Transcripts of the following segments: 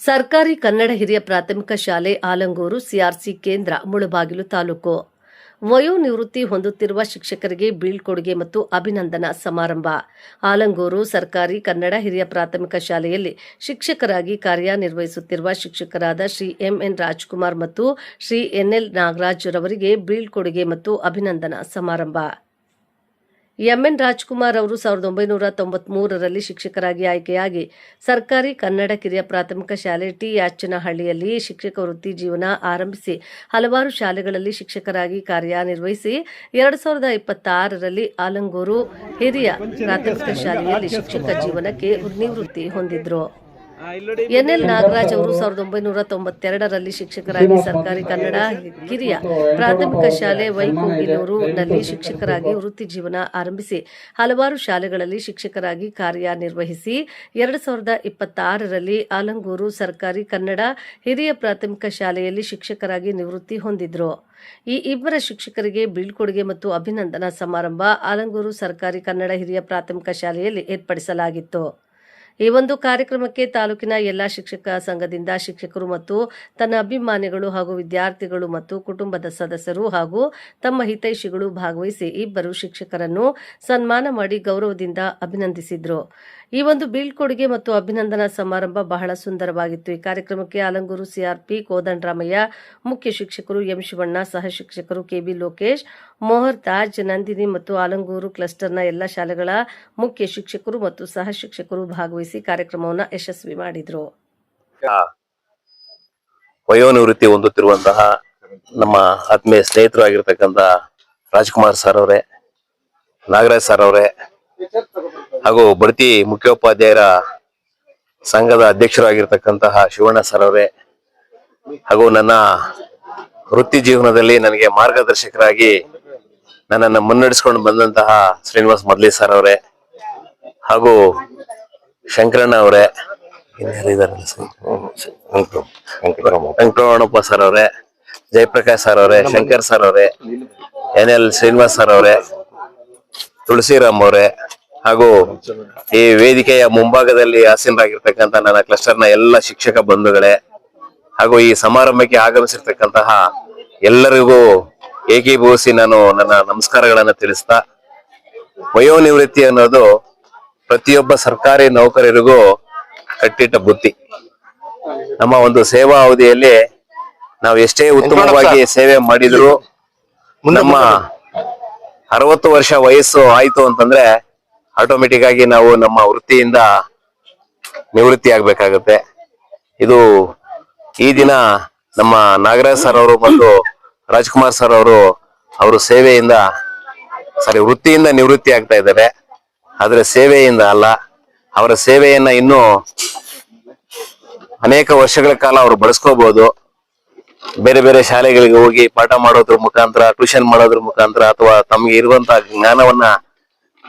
ಸರ್ಕಾರಿ ಕನ್ನಡ ಹಿರಿಯ ಪ್ರಾಥಮಿಕ ಶಾಲೆ ಆಲಂಗೂರು ಸಿಆರ್ಸಿ ಕೇಂದ್ರ ಮುಳಬಾಗಿಲು ತಾಲೂಕು. ವಯೋನಿವೃತ್ತಿ ಹೊಂದುತ್ತಿರುವ ಶಿಕ್ಷಕರಿಗೆ ಬೀಳ್ಕೊಡುಗೆ ಮತ್ತು ಅಭಿನಂದನಾ ಸಮಾರಂಭ. ಆಲಂಗೂರು ಸರ್ಕಾರಿ ಕನ್ನಡ ಹಿರಿಯ ಪ್ರಾಥಮಿಕ ಶಾಲೆಯಲ್ಲಿ ಶಿಕ್ಷಕರಾಗಿ ಕಾರ್ಯನಿರ್ವಹಿಸುತ್ತಿರುವ ಶಿಕ್ಷಕರಾದ ಶ್ರೀ ಎಂಎನ್ ರಾಜ್ಕುಮಾರ್ ಮತ್ತು ಶ್ರೀ ಎನ್ಎಲ್ ನಾಗರಾಜ್ ರವರಿಗೆ ಬೀಳ್ಕೊಡುಗೆ ಮತ್ತು ಅಭಿನಂದನಾ ಸಮಾರಂಭ. ಎಂಎನ್ ರಾಜ್ಕುಮಾರ್ ಅವರು 1993ರಲ್ಲಿ ಶಿಕ್ಷಕರಾಗಿ ಆಯ್ಕೆಯಾಗಿ ಸರ್ಕಾರಿ ಕನ್ನಡ ಕಿರಿಯ ಪ್ರಾಥಮಿಕ ಶಾಲೆ ಟಿ ಯಾಚನಹಳ್ಳಿಯಲ್ಲಿ ಶಿಕ್ಷಕ ವೃತ್ತಿ ಜೀವನ ಆರಂಭಿಸಿ ಹಲವಾರು ಶಾಲೆಗಳಲ್ಲಿ ಶಿಕ್ಷಕರಾಗಿ ಕಾರ್ಯನಿರ್ವಹಿಸಿ 2026ರಲ್ಲಿ ಆಲಂಗೂರು ಹಿರಿಯ ಪ್ರಾಥಮಿಕ ಶಾಲೆಯಲ್ಲಿ ಶಿಕ್ಷಕ ಜೀವನಕ್ಕೆ ನಿವೃತ್ತಿ ಹೊಂದಿದ್ರು. ಎನ್ಎಲ್ ನಾಗರಾಜ್ ಅವರು 1992ರಲ್ಲಿ ಶಿಕ್ಷಕರಾಗಿ ಸರ್ಕಾರಿ ಕನ್ನಡ ಕಿರಿಯ ಪ್ರಾಥಮಿಕ ಶಾಲೆ ವೈಕೋಗಿಲೂರಿನಲ್ಲಿ ಶಿಕ್ಷಕರಾಗಿ ವೃತ್ತಿ ಜೀವನ ಆರಂಭಿಸಿ ಹಲವಾರು ಶಾಲೆಗಳಲ್ಲಿ ಶಿಕ್ಷಕರಾಗಿ ಕಾರ್ಯನಿರ್ವಹಿಸಿ 2026ರಲ್ಲಿ ಆಲಂಗೂರು ಸರ್ಕಾರಿ ಕನ್ನಡ ಹಿರಿಯ ಪ್ರಾಥಮಿಕ ಶಾಲೆಯಲ್ಲಿ ಶಿಕ್ಷಕರಾಗಿ ನಿವೃತ್ತಿ ಹೊಂದಿದ್ರು. ಈ ಇಬ್ಬರ ಶಿಕ್ಷಕರಿಗೆ ಬೀಳ್ಕೊಡುಗೆ ಮತ್ತು ಅಭಿನಂದನಾ ಸಮಾರಂಭ ಆಲಂಗೂರು ಸರ್ಕಾರಿ ಕನ್ನಡ ಹಿರಿಯ ಪ್ರಾಥಮಿಕ ಶಾಲೆಯಲ್ಲಿ ಏರ್ಪಡಿಸಲಾಗಿತ್ತು. ಈ ಒಂದು ಕಾರ್ಯಕ್ರಮಕ್ಕೆ ತಾಲೂಕಿನ ಎಲ್ಲಾ ಶಿಕ್ಷಕ ಸಂಘದಿಂದ ಶಿಕ್ಷಕರು ಮತ್ತು ತನ್ನ ಅಭಿಮಾನಿಗಳು ಹಾಗೂ ವಿದ್ಯಾರ್ಥಿಗಳು ಮತ್ತು ಕುಟುಂಬದ ಸದಸ್ಯರು ಹಾಗೂ ತಮ್ಮ ಹಿತೈಷಿಗಳು ಭಾಗವಹಿಸಿ ಇಬ್ಬರು ಶಿಕ್ಷಕರನ್ನು ಸನ್ಮಾನ ಮಾಡಿ ಗೌರವದಿಂದ ಅಭಿನಂದಿಸಿದ್ರು. ಈ ಒಂದು ಬೀಳ್ಕೊಡುಗೆ ಮತ್ತು ಅಭಿನಂದನಾ ಸಮಾರಂಭ ಬಹಳ ಸುಂದರವಾಗಿತ್ತು. ಈ ಕಾರ್ಯಕ್ರಮಕ್ಕೆ ಆಲಂಗೂರು ಸಿಆರ್ಪಿ ಕೋದಂಡರಾಮಯ್ಯ, ಮುಖ್ಯ ಶಿಕ್ಷಕರು ಎಂ ಶಿವಣ್ಣ, ಸಹ ಶಿಕ್ಷಕರು ಕೆಬಿ ಲೋಕೇಶ್, ಮೋಹರ್ ತಾಜ್, ನಂದಿನಿ ಮತ್ತು ಆಲಂಗೂರು ಕ್ಲಸ್ಟರ್ನ ಎಲ್ಲ ಶಾಲೆಗಳ ಮುಖ್ಯ ಶಿಕ್ಷಕರು ಮತ್ತು ಸಹ ಶಿಕ್ಷಕರು ಭಾಗವಹಿಸಿ ಕಾರ್ಯಕ್ರಮವನ್ನು ಯಶಸ್ವಿ ಮಾಡಿದರು. ವಯೋನಿವೃತ್ತಿ ಹೊಂದುತ್ತಿರುವಂತಹ ನಮ್ಮ ಆತ್ಮೀಯ ಸ್ನೇಹಿತರು ಆಗಿರ್ತಕ್ಕಂಥ ರಾಜ್ಕುಮಾರ್ ಸರ್ ಅವರೇ, ನಾಗರಾಜ್ ಸರ್ ಅವರೇ ಹಾಗೂ ಬಡ್ತಿ ಮುಖ್ಯೋಪಾಧ್ಯಾಯರ ಸಂಘದ ಅಧ್ಯಕ್ಷರಾಗಿರ್ತಕ್ಕಂತಹ ಶಿವಣ್ಣ ಸರ್ ಅವರೇ ಹಾಗೂ ನನ್ನ ವೃತ್ತಿ ಜೀವನದಲ್ಲಿ ನನಗೆ ಮಾರ್ಗದರ್ಶಕರಾಗಿ ನನ್ನನ್ನು ಮುನ್ನಡೆಸ್ಕೊಂಡು ಬಂದಂತಹ ಶ್ರೀನಿವಾಸ್ ಮದ್ಲಿ ಸರ್ ಅವರೇ ಹಾಗೂ ಶಂಕರಣ್ಣ ಅವರೇ, ವೆಂಕಟರಮಣಪ್ಪ ಸರ್ ಅವರೇ, ಜಯಪ್ರಕಾಶ್ ಸರ್ ಅವರೇ, ಶಂಕರ್ ಸರ್ ಅವರೇ, ಎನ್ಎಲ್ ಶ್ರೀನಿವಾಸ್ ಸರ್ ಅವರೇ, ತುಳಸಿರಾಮ್ ಅವರೇ ಹಾಗೂ ಈ ವೇದಿಕೆಯ ಮುಂಭಾಗದಲ್ಲಿ ಆಸೀನರಾಗಿರ್ತಕ್ಕಂಥ ನನ್ನ ಕ್ಲಸ್ಟರ್ನ ಎಲ್ಲ ಶಿಕ್ಷಕ ಬಂಧುಗಳೇ ಹಾಗೂ ಈ ಸಮಾರಂಭಕ್ಕೆ ಆಗಮಿಸಿರ್ತಕ್ಕಂತಹ ಎಲ್ಲರಿಗೂ ಏಕೀಭವಿಸಿ ನಾನು ನನ್ನ ನಮಸ್ಕಾರಗಳನ್ನು ತಿಳಿಸ್ತಾ, ವಯೋನಿವೃತ್ತಿ ಅನ್ನೋದು ಪ್ರತಿಯೊಬ್ಬ ಸರ್ಕಾರಿ ನೌಕರರಿಗೂ ಕಟ್ಟಿಟ್ಟ ಬುತ್ತಿ. ನಮ್ಮ ಒಂದು ಸೇವಾ ಅವಧಿಯಲ್ಲಿ ನಾವು ಎಷ್ಟೇ ಉತ್ತಮವಾಗಿ ಸೇವೆ ಮಾಡಿದ್ರು ನಮ್ಮ 60 ವರ್ಷ ವಯಸ್ಸು ಆಯ್ತು ಅಂತಂದ್ರೆ ಆಟೋಮೆಟಿಕ್ ಆಗಿ ನಾವು ನಮ್ಮ ವೃತ್ತಿಯಿಂದ ನಿವೃತ್ತಿ ಆಗ್ಬೇಕಾಗತ್ತೆ. ಇದು ಈ ದಿನ ನಮ್ಮ ನಾಗರಾಜ್ ಸರ್ ಅವರು ಮತ್ತು ರಾಜ್ಕುಮಾರ್ ಸರ್ ಅವರು ಸೇವೆಯಿಂದ ವೃತ್ತಿಯಿಂದ ನಿವೃತ್ತಿ ಆಗ್ತಾ ಇದ್ದಾರೆ. ಆದ್ರೆ ಸೇವೆಯಿಂದ ಅಲ್ಲ, ಅವರ ಸೇವೆಯನ್ನ ಇನ್ನೂ ಅನೇಕ ವರ್ಷಗಳ ಕಾಲ ಅವರು ಬಳಸ್ಕೋಬಹುದು. ಬೇರೆ ಬೇರೆ ಶಾಲೆಗಳಿಗೆ ಹೋಗಿ ಪಾಠ ಮಾಡೋದ್ರ ಮುಖಾಂತರ, ಟ್ಯೂಷನ್ ಮಾಡೋದ್ರ ಮುಖಾಂತರ ಅಥವಾ ತಮ್ಗೆ ಇರುವಂತಹ ಜ್ಞಾನವನ್ನ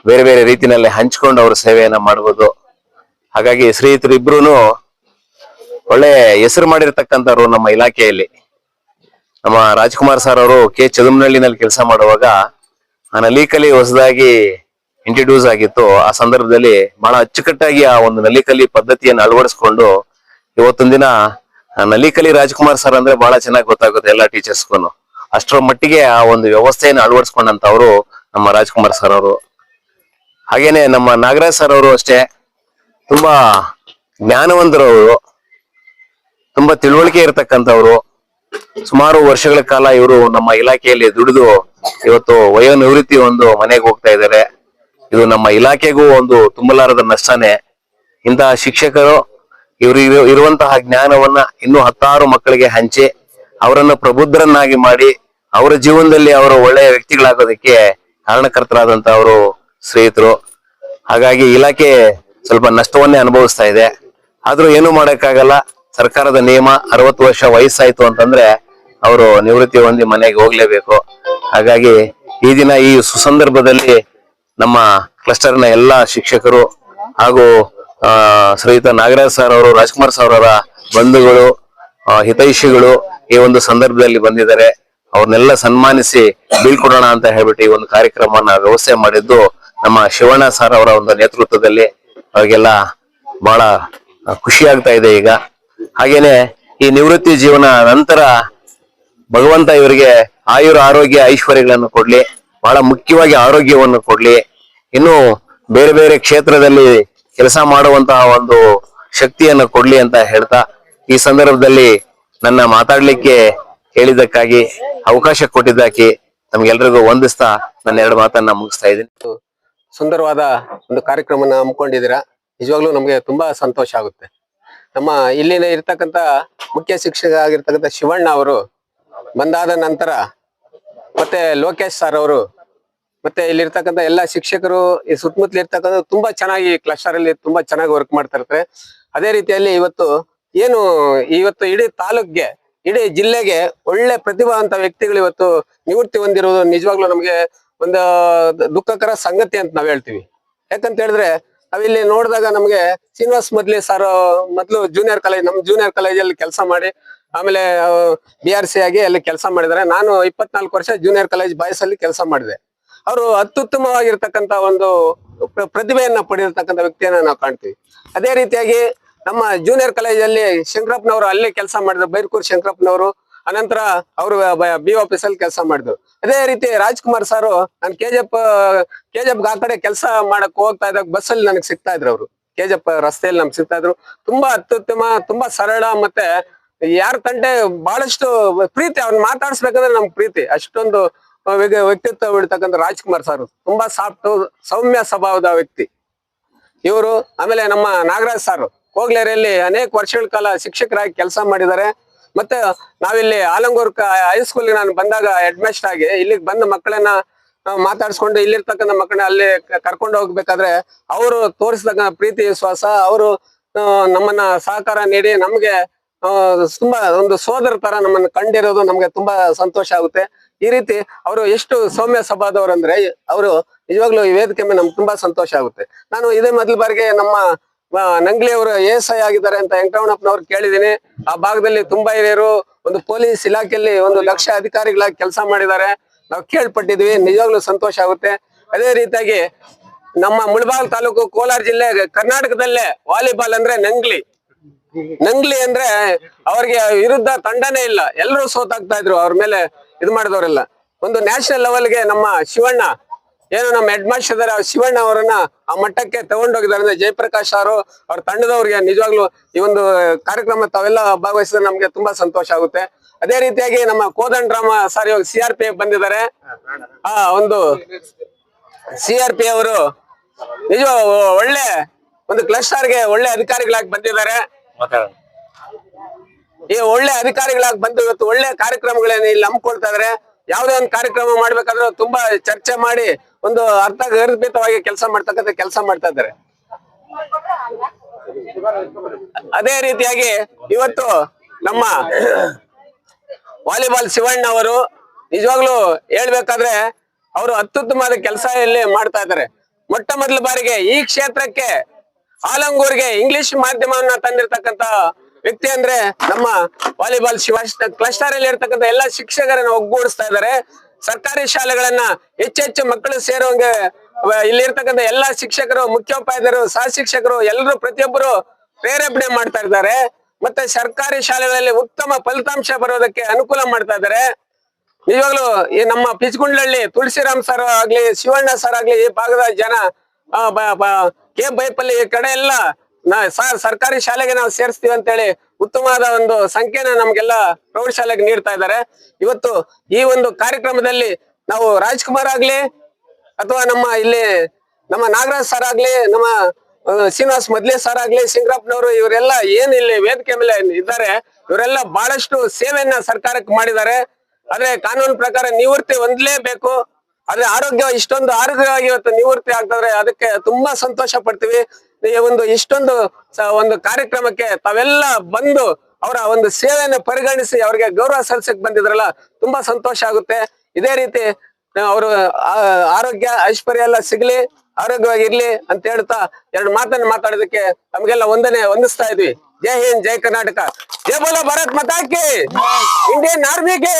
ಬೇರೆ ಬೇರೆ ರೀತಿನಲ್ಲಿ ಹಂಚ್ಕೊಂಡು ಅವ್ರ ಸೇವೆಯನ್ನ ಮಾಡಬಹುದು. ಹಾಗಾಗಿ ಶ್ರೀಯುತರು ಇಬ್ರು ಒಳ್ಳೆ ಹೆಸರು ಮಾಡಿರ್ತಕ್ಕಂಥವ್ರು ನಮ್ಮ ಇಲಾಖೆಯಲ್ಲಿ. ನಮ್ಮ ರಾಜ್ಕುಮಾರ್ ಸರ್ ಅವರು ಕೆ ಚದುಮನಹಳ್ಳಿನಲ್ಲಿ ಕೆಲಸ ಮಾಡುವಾಗ ಆ ನಲಿಕಲಿ ಹೊಸದಾಗಿ ಇಂಟ್ರೊಡ್ಯೂಸ್ ಆಗಿತ್ತು. ಆ ಸಂದರ್ಭದಲ್ಲಿ ಬಹಳ ಅಚ್ಚುಕಟ್ಟಾಗಿ ಆ ಒಂದು ನಲಿಕಲಿ ಪದ್ಧತಿಯನ್ನು ಅಳವಡಿಸ್ಕೊಂಡು ಇವತ್ತೊಂದ್ ದಿನ ನಲಿಕಲಿ ರಾಜ್ಕುಮಾರ್ ಸರ್ ಅಂದ್ರೆ ಬಹಳ ಚೆನ್ನಾಗಿ ಗೊತ್ತಾಗುತ್ತೆ ಎಲ್ಲಾ ಟೀಚರ್ಸ್ಗೂ. ಅಷ್ಟರ ಮಟ್ಟಿಗೆ ಆ ಒಂದು ವ್ಯವಸ್ಥೆಯನ್ನು ಅಳವಡಿಸ್ಕೊಂಡಂತವ್ರು ನಮ್ಮ ರಾಜ್ಕುಮಾರ್ ಸರ್ ಅವರು. ಹಾಗೇನೆ ನಮ್ಮ ನಾಗರಾಜ್ ಸರ್ ಅವರು ಅಷ್ಟೇ ತುಂಬಾ ಜ್ಞಾನವಂತರವರು, ತುಂಬಾ ತಿಳುವಳಿಕೆ ಇರತಕ್ಕಂಥವ್ರು. ಸುಮಾರು ವರ್ಷಗಳ ಕಾಲ ಇವರು ನಮ್ಮ ಇಲಾಖೆಯಲ್ಲಿ ದುಡಿದು ಇವತ್ತು ವಯೋನಿವೃತ್ತಿ ಒಂದು ಮನೆಗೆ ಹೋಗ್ತಾ ಇದ್ದಾರೆ. ಇದು ನಮ್ಮ ಇಲಾಖೆಗೂ ಒಂದು ತುಂಬಲಾರದ ನಷ್ಟನೇ. ಇಂತಹ ಶಿಕ್ಷಕರು ಇವರು ಇರುವಂತಹ ಜ್ಞಾನವನ್ನ ಇನ್ನೂ 10 ಮಕ್ಕಳಿಗೆ ಹಂಚಿ ಅವರನ್ನು ಪ್ರಬುದ್ಧರನ್ನಾಗಿ ಮಾಡಿ ಅವರ ಜೀವನದಲ್ಲಿ ಅವರು ಒಳ್ಳೆಯ ವ್ಯಕ್ತಿಗಳಾಗೋದಕ್ಕೆ ಕಾರಣಕರ್ತರಾದಂತ ಅವರು ಶ್ರೀಯುತರು. ಹಾಗಾಗಿ ಇಲಾಖೆ ಸ್ವಲ್ಪ ನಷ್ಟವನ್ನೇ ಅನುಭವಿಸ್ತಾ ಇದೆ. ಆದ್ರೂ ಏನು ಮಾಡಕ್ಕಾಗಲ್ಲ, ಸರ್ಕಾರದ ನಿಯಮ 60 ವರ್ಷ ವಯಸ್ಸಾಯ್ತು ಅಂತಂದ್ರೆ ಅವರು ನಿವೃತ್ತಿ ಹೊಂದಿ ಮನೆಗೆ ಹೋಗ್ಲೇಬೇಕು. ಹಾಗಾಗಿ ಈ ದಿನ ಈ ಸುಸಂದರ್ಭದಲ್ಲಿ ನಮ್ಮ ಕ್ಲಸ್ಟರ್ನ ಎಲ್ಲಾ ಶಿಕ್ಷಕರು ಹಾಗೂ ಶ್ರೀಯುತ ನಾಗರಾಜ್ ಸರ್ ಅವರು, ರಾಜ್ಕುಮಾರ್ ಸರ್ ಅವರ ಬಂಧುಗಳು, ಹಿತೈಷಿಗಳು ಈ ಒಂದು ಸಂದರ್ಭದಲ್ಲಿ ಬಂದಿದ್ದಾರೆ. ಅವ್ರನ್ನೆಲ್ಲ ಸನ್ಮಾನಿಸಿ ಬೀಳ್ಕೊಡೋಣ ಅಂತ ಹೇಳ್ಬಿಟ್ಟು ಈ ಒಂದು ಕಾರ್ಯಕ್ರಮವನ್ನ ವ್ಯವಸ್ಥೆ ಮಾಡಿದ್ದು ನಮ್ಮ ಶಿವಣ್ಣ ಸರ್ ಅವರ ಒಂದು ನೇತೃತ್ವದಲ್ಲಿ. ಅವ್ರಿಗೆಲ್ಲ ಬಹಳ ಖುಷಿ ಆಗ್ತಾ ಇದೆ. ಈಗ ಹಾಗೇನೆ ಈ ನಿವೃತ್ತಿ ಜೀವನ ನಂತರ ಭಗವಂತ ಇವರಿಗೆ ಆಯುರ ಆರೋಗ್ಯ ಐಶ್ವರ್ಯಗಳನ್ನು ಕೊಡ್ಲಿ, ಬಹಳ ಮುಖ್ಯವಾಗಿ ಆರೋಗ್ಯವನ್ನು ಕೊಡ್ಲಿ, ಇನ್ನು ಬೇರೆ ಬೇರೆ ಕ್ಷೇತ್ರದಲ್ಲಿ ಕೆಲಸ ಮಾಡುವಂತಹ ಒಂದು ಶಕ್ತಿಯನ್ನು ಕೊಡ್ಲಿ ಅಂತ ಹೇಳ್ತಾ ಈ ಸಂದರ್ಭದಲ್ಲಿ ನನ್ನ ಮಾತಾಡ್ಲಿಕ್ಕೆ ಹೇಳಿದ್ದಕ್ಕಾಗಿ ಅವಕಾಶ ಕೊಟ್ಟಿದ್ದಕ್ಕೆ ನಮ್ಗೆಲ್ರಿಗೂ ವಂದಿಸ್ತಾ ನನ್ನ 2 ಮಾತನ್ನ ಮುಗಿಸ್ತಾ ಇದ್ದೀನಿ. ಸುಂದರವಾದ ಒಂದು ಕಾರ್ಯಕ್ರಮನ ಹಮ್ಮಿಕೊಂಡಿದ್ದೀರಾ. ನಿಜವಾಗ್ಲೂ ನಮ್ಗೆ ತುಂಬಾ ಸಂತೋಷ ಆಗುತ್ತೆ. ನಮ್ಮ ಇಲ್ಲಿನ ಇರ್ತಕ್ಕಂಥ ಮುಖ್ಯ ಶಿಕ್ಷಕ ಆಗಿರ್ತಕ್ಕಂಥ ಶಿವಣ್ಣ ಅವರು ಬಂದಾದ ನಂತರ ಮತ್ತೆ ಲೋಕೇಶ್ ಸರ್ ಅವರು ಮತ್ತೆ ಇಲ್ಲಿರ್ತಕ್ಕಂಥ ಎಲ್ಲ ಶಿಕ್ಷಕರು ಈ ಸುತ್ತಮುತ್ತಲು ಇರ್ತಕ್ಕಂಥ ತುಂಬಾ ಚೆನ್ನಾಗಿ ಕ್ಲಸ್ಟರ್ ಅಲ್ಲಿ ತುಂಬಾ ಚೆನ್ನಾಗಿ ವರ್ಕ್ ಮಾಡ್ತಾ ಇರ್ತಾರೆ. ಅದೇ ರೀತಿಯಲ್ಲಿ ಇವತ್ತು ಇಡೀ ತಾಲೂಕ್ಗೆ, ಇಡೀ ಜಿಲ್ಲೆಗೆ ಒಳ್ಳೆ ಪ್ರತಿಭಾವಂತ ವ್ಯಕ್ತಿಗಳು ಇವತ್ತು ನಿವೃತ್ತಿ ಹೊಂದಿರೋದು ನಿಜವಾಗ್ಲೂ ನಮ್ಗೆ ಒಂದು ದುಃಖಕರ ಸಂಗತಿ ಅಂತ ನಾವ್ ಹೇಳ್ತೀವಿ. ಯಾಕಂತ ಹೇಳಿದ್ರೆ ನಾವಿಲ್ಲಿ ನೋಡಿದಾಗ ನಮ್ಗೆ ಶ್ರೀನಿವಾಸ್ ಸರ್ ಮೊದ್ಲು ನಮ್ಮ ಜೂನಿಯರ್ ಕಾಲೇಜಲ್ಲಿ ಕೆಲಸ ಮಾಡಿ ಆಮೇಲೆ BRC ಆಗಿ ಅಲ್ಲಿ ಕೆಲಸ ಮಾಡಿದ್ದಾರೆ. ನಾನು 24 ವರ್ಷ ಜೂನಿಯರ್ ಕಾಲೇಜ್ ಬಾಯ್ಸ್ ಅಲ್ಲಿ ಕೆಲಸ ಮಾಡಿದೆ. ಅವರು ಅತ್ಯುತ್ತಮವಾಗಿರ್ತಕ್ಕಂಥ ಒಂದು ಪ್ರತಿಭೆಯನ್ನ ಪಡೆದಿರ್ತಕ್ಕಂಥ ವ್ಯಕ್ತಿಯನ್ನ ನಾವು ಕಾಣ್ತೀವಿ. ಅದೇ ರೀತಿಯಾಗಿ ನಮ್ಮ ಜೂನಿಯರ್ ಕಾಲೇಜಲ್ಲಿ ಶಂಕರಪ್ಪನವರು ಅಲ್ಲೇ ಕೆಲಸ ಮಾಡಿದ್ರು, ಬೈರ್ಕೂರ್ ಶಂಕರಪ್ಪನವರು. ಅನಂತರ ಅವರು BO ಆಫೀಸ್ ಅಲ್ಲಿ ಕೆಲಸ ಮಾಡಿದ್ರು. ಅದೇ ರೀತಿ ರಾಜ್ಕುಮಾರ್ ಸಾರು ನಾನು KGF ಆ ಕಡೆ ಕೆಲಸ ಮಾಡಕ್ ಹೋಗ್ತಾ ಇದ್ದಾಗ ಬಸ್ ಅಲ್ಲಿ ನನಗೆ ಸಿಗ್ತಾ ಇದ್ರು. ಅವರು KGF ರಸ್ತೆಯಲ್ಲಿ ನಮ್ಗೆ ಸಿಗ್ತಾ ಇದ್ರು. ತುಂಬಾ ಅತ್ಯುತ್ತಮ, ತುಂಬಾ ಸರಳ, ಮತ್ತೆ ಯಾರ ಕಂಡೆ ಬಹಳಷ್ಟು ಪ್ರೀತಿ. ಅವ್ನ ಮಾತಾಡ್ಸ್ಬೇಕಂದ್ರೆ ನಮ್ಗೆ ಪ್ರೀತಿ. ಅಷ್ಟೊಂದು ವ್ಯಕ್ತಿತ್ವ ಇಡ್ತಕ್ಕಂಥ ರಾಜ್ಕುಮಾರ್ ಸಾರು ತುಂಬಾ ಸಾಫ್ಟ್, ಸೌಮ್ಯ ಸ್ವಭಾವದ ವ್ಯಕ್ತಿ ಇವರು. ಆಮೇಲೆ ನಮ್ಮ ನಾಗರಾಜ್ ಸಾರು ಕೋಗ್ಲೇರಿಯಲ್ಲಿ ಅನೇಕ ವರ್ಷಗಳ ಕಾಲ ಶಿಕ್ಷಕರಾಗಿ ಕೆಲಸ ಮಾಡಿದ್ದಾರೆ. ಮತ್ತೆ ನಾವಿಲ್ಲಿ ಆಲಂಗೂರ್ ಹೈಸ್ಕೂಲ್ ನಾನು ಬಂದಾಗ ಹೆಡ್ ಮಾಸ್ಟರ್ ಆಗಿ ಇಲ್ಲಿಗೆ ಬಂದ ಮಕ್ಕಳನ್ನ ಮಾತಾಡ್ಸ್ಕೊಂಡು ಇಲ್ಲಿರ್ತಕ್ಕಂಥ ಮಕ್ಕಳನ್ನ ಅಲ್ಲಿ ಕರ್ಕೊಂಡು ಹೋಗ್ಬೇಕಾದ್ರೆ ಅವರು ತೋರಿಸ್ತಕ್ಕ ಪ್ರೀತಿ ವಿಶ್ವಾಸ, ಅವರು ನಮ್ಮನ್ನ ಸಹಕಾರ ನೀಡಿ ನಮ್ಗೆ ತುಂಬಾ ಒಂದು ಸೋದರ ತರ ನಮ್ಮನ್ನ ಕಂಡಿರೋದು ನಮ್ಗೆ ತುಂಬಾ ಸಂತೋಷ ಆಗುತ್ತೆ. ಈ ರೀತಿ ಅವರು ಎಷ್ಟು ಸೌಮ್ಯ ಸ್ವಭಾವದವ್ರು ಅಂದ್ರೆ ಅವರು ನಿಜವಾಗ್ಲೂ ಈ ವೇದಿಕೆ ಮೇಲೆ ನಮ್ಗೆ ತುಂಬಾ ಸಂತೋಷ ಆಗುತ್ತೆ. ನಾನು ಇದೇ ಮೊದಲ ಬಾರಿಗೆ ನಮ್ಮ ನಂಗ್ಲಿ ಅವರು ASI ಆಗಿದ್ದಾರೆ ಅಂತ ವೆಂಕಟರಮಣಪ್ಪನವ್ರು ಕೇಳಿದೀನಿ. ಆ ಭಾಗದಲ್ಲಿ ತುಂಬಾ ಹಿರಿಯರು ಒಂದು ಪೊಲೀಸ್ ಇಲಾಖೆಯಲ್ಲಿ 1 ಲಕ್ಷ ಅಧಿಕಾರಿಗಳಾಗಿ ಕೆಲಸ ಮಾಡಿದ್ದಾರೆ, ನಾವು ಕೇಳ್ಪಟ್ಟಿದ್ವಿ. ನಿಜವಾಗ್ಲೂ ಸಂತೋಷ ಆಗುತ್ತೆ. ಅದೇ ರೀತಿಯಾಗಿ ನಮ್ಮ ಮುಳಬಾಗಿಲು ತಾಲೂಕು, ಕೋಲಾರ ಜಿಲ್ಲೆ, ಕರ್ನಾಟಕದಲ್ಲೇ ವಾಲಿಬಾಲ್ ಅಂದ್ರೆ ನಂಗ್ಲಿ ಅಂದ್ರೆ ಅವ್ರಿಗೆ ವಿರುದ್ಧ ತಂಡನೇ ಇಲ್ಲ, ಎಲ್ಲರೂ ಸೋತಾಗ್ತಾ ಇದ್ರು ಅವ್ರ ಮೇಲೆ ಇದು ಮಾಡಿದವರೆಲ್ಲ. ಒಂದು ನ್ಯಾಷನಲ್ ಲೆವೆಲ್ಗೆ ನಮ್ಮ ಶಿವಣ್ಣ ನಮ್ಮ ಹೆಡ್ ಮಾಸ್ಟರ್ ಇದಾರೆ, ಶಿವಣ್ಣ ಅವರನ್ನ ಆ ಮಟ್ಟಕ್ಕೆ ತಗೊಂಡೋಗಿದ್ದಾರೆ. ಅಂದ್ರೆ ಜಯಪ್ರಕಾಶ್ ಅವರು ಅವ್ರ ತಂಡದವ್ರಿಗೆ ನಿಜವಾಗ್ಲೂ ಈ ಒಂದು ಕಾರ್ಯಕ್ರಮ ತಾವೆಲ್ಲ ಭಾಗವಹಿಸಿದ್ರೆ ನಮ್ಗೆ ತುಂಬಾ ಸಂತೋಷ ಆಗುತ್ತೆ. ಅದೇ ರೀತಿಯಾಗಿ ನಮ್ಮ ಕೋದಂಡರಾಮ ಸರ್ ಇವಾಗ CRPF ಬಂದಿದ್ದಾರೆ. ಒಂದು CRP ಅವರು ನಿಜ ಒಳ್ಳೆ ಒಂದು ಕ್ಲಸ್ಟರ್ಗೆ ಒಳ್ಳೆ ಅಧಿಕಾರಿಗಳಾಗಿ ಬಂದಿದ್ದಾರೆ. ಈ ಒಳ್ಳೆ ಅಧಿಕಾರಿಗಳಾಗಿ ಬಂದು ಇವತ್ತು ಒಳ್ಳೆ ಕಾರ್ಯಕ್ರಮಗಳನ್ನ ಇಲ್ಲಿ ಹಮ್ಮಿಕೊಳ್ತಾ ಇದಾರೆ. ಯಾವುದೇ ಒಂದು ಕಾರ್ಯಕ್ರಮ ಮಾಡ್ಬೇಕಾದ್ರೂ ತುಂಬಾ ಚರ್ಚೆ ಮಾಡಿ ಒಂದು ಅರ್ಥಗರ್ಭಿತವಾಗಿ ಕೆಲಸ ಮಾಡ್ತಾ ಇದ್ದಾರೆ. ಅದೇ ರೀತಿಯಾಗಿ ಇವತ್ತು ನಮ್ಮ ವಾಲಿಬಾಲ್ ಶಿವಣ್ಣ ಅವರು ನಿಜವಾಗ್ಲೂ ಹೇಳ್ಬೇಕಾದ್ರೆ ಅವರು ಅತ್ಯುತ್ತಮವಾದ ಕೆಲಸ ಇಲ್ಲಿ ಮಾಡ್ತಾ ಇದ್ದಾರೆ. ಮೊಟ್ಟ ಮೊದಲ ಬಾರಿಗೆ ಈ ಕ್ಷೇತ್ರಕ್ಕೆ ಆಲಂಗೂರ್ಗೆ ಇಂಗ್ಲಿಷ್ ಮಾಧ್ಯಮವನ್ನ ತಂದಿರ್ತಕ್ಕಂತ ವ್ಯಕ್ತಿ ಅಂದ್ರೆ ನಮ್ಮ ವಾಲಿಬಾಲ್ ಕ್ಲಸ್ಟರ್ ಅಲ್ಲಿ ಇರ್ತಕ್ಕಂಥ ಎಲ್ಲಾ ಶಿಕ್ಷಕರನ್ನ ಒಗ್ಗೂಡಿಸ್ತಾ ಇದ್ದಾರೆ. ಸರ್ಕಾರಿ ಶಾಲೆಗಳನ್ನ ಹೆಚ್ಚೆಚ್ಚು ಮಕ್ಕಳು ಸೇರುವಂಗೆ ಇಲ್ಲಿರ್ತಕ್ಕಂಥ ಎಲ್ಲಾ ಶಿಕ್ಷಕರು, ಮುಖ್ಯೋಪಾಧ್ಯಾಯರು, ಸಹ ಶಿಕ್ಷಕರು ಎಲ್ಲರೂ ಪ್ರತಿಯೊಬ್ಬರು ಪ್ರೇರೇಪಣೆ ಮಾಡ್ತಾ ಇದ್ದಾರೆ. ಮತ್ತೆ ಸರ್ಕಾರಿ ಶಾಲೆಗಳಲ್ಲಿ ಉತ್ತಮ ಫಲಿತಾಂಶ ಬರೋದಕ್ಕೆ ಅನುಕೂಲ ಮಾಡ್ತಾ ಇದ್ದಾರೆ. ನಿಜವಾಗ್ಲೂ ಈ ನಮ್ಮ ಪಿಚ್ಗುಂಡ್ಲಹಳ್ಳಿ ತುಳಸಿರಾಮ್ ಸರ್ ಆಗ್ಲಿ, ಶಿವಣ್ಣ ಸರ್ ಆಗ್ಲಿ, ಈ ಭಾಗದ ಜನ K ಬೈಪಲ್ಲಿ ಈ ಕಡೆ ಎಲ್ಲ ಸರ್ಕಾರಿ ಶಾಲೆಗೆ ನಾವು ಸೇರಿಸ್ತೀವಿ ಅಂತ ಹೇಳಿ ಉತ್ತಮವಾದ ಒಂದು ಸಂಖ್ಯೆನ ನಮ್ಗೆಲ್ಲ ಪ್ರೌಢಶಾಲೆಗೆ ನೀಡ್ತಾ ಇದ್ದಾರೆ. ಇವತ್ತು ಈ ಒಂದು ಕಾರ್ಯಕ್ರಮದಲ್ಲಿ ನಾವು ರಾಜ್ಕುಮಾರ್ ಆಗ್ಲಿ ಅಥವಾ ನಮ್ಮ ನಾಗರಾಜ್ ಸರ್ ಆಗ್ಲಿ, ನಮ್ಮ ಶ್ರೀನಿವಾಸ್ ಸರ್ ಆಗ್ಲಿ, ಶಂಕರಪ್ಪನವರು, ಇವರೆಲ್ಲ ಏನ್ ಇಲ್ಲಿ ವೇದಿಕೆ ಮೇಲೆ ಇದ್ದಾರೆ, ಇವರೆಲ್ಲ ಬಹಳಷ್ಟು ಸೇವೆಯನ್ನ ಸರ್ಕಾರಕ್ಕೆ ಮಾಡಿದ್ದಾರೆ. ಆದ್ರೆ ಕಾನೂನು ಪ್ರಕಾರ ನಿವೃತ್ತಿ ಹೊಂದಲೇಬೇಕು. ಆದ್ರೆ ಇಷ್ಟೊಂದು ಆರೋಗ್ಯವಾಗಿ ಇವತ್ತು ನಿವೃತ್ತಿ ಆಗ್ತದ್ರೆ ಅದಕ್ಕೆ ತುಂಬಾ ಸಂತೋಷ ಪಡ್ತೀವಿ. ಇಷ್ಟೊಂದು ಒಂದು ಕಾರ್ಯಕ್ರಮಕ್ಕೆ ತಾವೆಲ್ಲ ಬಂದು ಅವರ ಒಂದು ಸೇವೆಯನ್ನು ಪರಿಗಣಿಸಿ ಅವ್ರಿಗೆ ಗೌರವ ಸಲ್ಲಿಸಕ್ ಬಂದಿದ್ರಲ್ಲ, ತುಂಬಾ ಸಂತೋಷ ಆಗುತ್ತೆ. ಇದೇ ರೀತಿ ಅವರು ಆರೋಗ್ಯ ಐಶ್ವರ್ಯ ಎಲ್ಲ ಸಿಗ್ಲಿ, ಆರೋಗ್ಯವಾಗಿರ್ಲಿ ಅಂತ ಹೇಳ್ತಾ 2 ಮಾತನ್ನು ಮಾತಾಡೋದಕ್ಕೆ ನಮ್ಗೆಲ್ಲ ವಂದಿಸ್ತಾ ಇದ್ವಿ. ಜೈ ಹಿಂದ್, ಜೈ ಕರ್ನಾಟಕ, ಜೈ ಬೋಲೋ ಭಾರತ್ ಮಾತಾ ಕಿ, ಇಂಡಿಯನ್ ಆರ್ಮಿಗೆ.